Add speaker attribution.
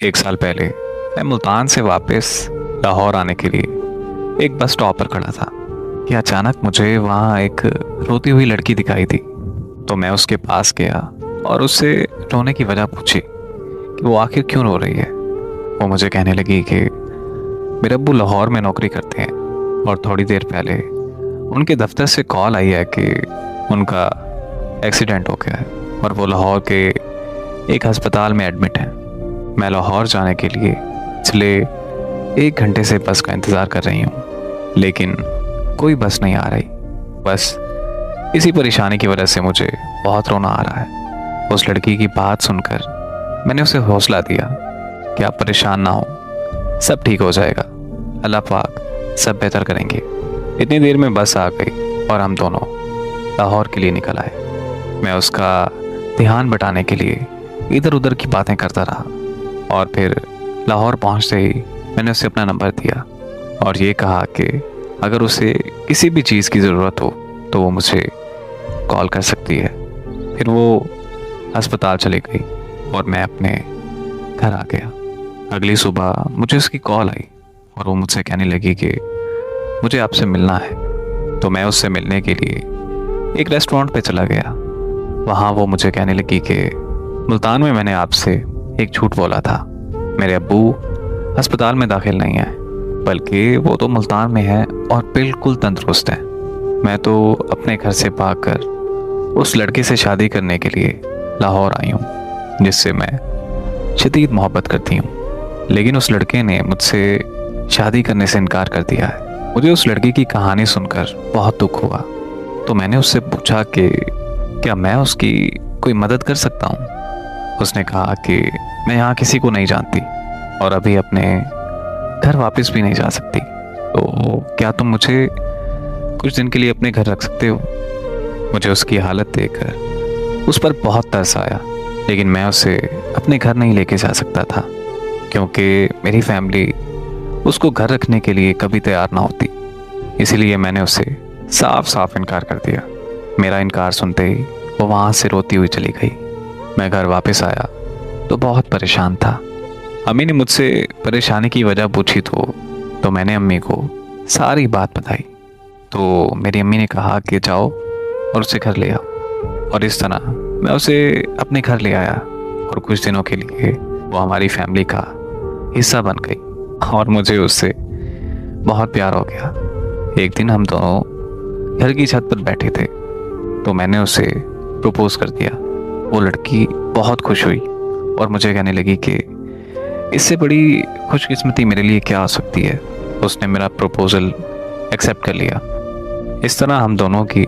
Speaker 1: एक साल पहले मैं मुल्तान से वापस लाहौर आने के लिए एक बस स्टॉप पर खड़ा था कि अचानक मुझे वहाँ एक रोती हुई लड़की दिखाई दी। तो मैं उसके पास गया और उससे रोने की वजह पूछी कि वो आखिर क्यों रो रही है। वो मुझे कहने लगी कि मेरे अब्बू लाहौर में नौकरी करते हैं और थोड़ी देर पहले उनके दफ्तर से कॉल आई है कि उनका एक्सीडेंट हो गया है और वो लाहौर के एक अस्पताल में एडमिट है। मैं लाहौर जाने के लिए पिछले 1 घंटे से बस का इंतज़ार कर रही हूँ, लेकिन कोई बस नहीं आ रही। बस इसी परेशानी की वजह से मुझे बहुत रोना आ रहा है। उस लड़की की बात सुनकर मैंने उसे हौसला दिया कि आप परेशान ना हो, सब ठीक हो जाएगा, अल्लाह पाक सब बेहतर करेंगे। इतनी देर में बस आ गई और हम दोनों लाहौर के लिए निकल आए। मैं उसका ध्यान बटाने के लिए इधर उधर की बातें करता रहा और फिर लाहौर पहुंचते ही मैंने उसे अपना नंबर दिया और ये कहा कि अगर उसे किसी भी चीज़ की ज़रूरत हो तो वो मुझे कॉल कर सकती है। फिर वो अस्पताल चली गई और मैं अपने घर आ गया। अगली सुबह मुझे उसकी कॉल आई और वो मुझसे कहने लगी कि मुझे आपसे मिलना है। तो मैं उससे मिलने के लिए एक रेस्टोरेंट पे चला गया। वहाँ वो मुझे कहने लगी कि मुल्तान में मैंने आपसे एक झूठ बोला था। मेरे अब्बू अस्पताल में दाखिल नहीं है, बल्कि वो तो मुल्तान में है और बिल्कुल तंदुरुस्त है। मैं तो अपने घर से भागकर उस लड़के से शादी करने के लिए लाहौर आई हूँ, जिससे मैं शदीद मोहब्बत करती हूँ। लेकिन उस लड़के ने मुझसे शादी करने से इनकार कर दिया है। मुझे उस लड़की की कहानी सुनकर बहुत दुख हुआ। तो मैंने उससे पूछा कि क्या मैं उसकी कोई मदद कर सकता हूँ। उसने कहा कि मैं यहाँ किसी को नहीं जानती और अभी अपने घर वापस भी नहीं जा सकती, तो क्या तुम मुझे कुछ दिन के लिए अपने घर रख सकते हो। मुझे उसकी हालत देखकर उस पर बहुत तरस आया, लेकिन मैं उसे अपने घर नहीं लेके जा सकता था क्योंकि मेरी फैमिली उसको घर रखने के लिए कभी तैयार ना होती। इसीलिए मैंने उसे साफ साफ इनकार कर दिया। मेरा इनकार सुनते ही वो वहाँ से रोती हुई चली गई। मैं घर वापस आया तो बहुत परेशान था। अम्मी ने मुझसे परेशानी की वजह पूछी तो मैंने अम्मी को सारी बात बताई। तो मेरी अम्मी ने कहा कि जाओ और उसे घर ले आओ। और इस तरह मैं उसे अपने घर ले आया और कुछ दिनों के लिए वो हमारी फैमिली का हिस्सा बन गई और मुझे उससे बहुत प्यार हो गया। एक दिन हम दोनों घर की छत पर बैठे थे तो मैंने उसे प्रपोज कर दिया। वो लड़की बहुत खुश हुई और मुझे कहने लगी कि इससे बड़ी खुशकिस्मती मेरे लिए क्या आ सकती है। उसने मेरा प्रपोजल एक्सेप्ट कर लिया। इस तरह हम दोनों की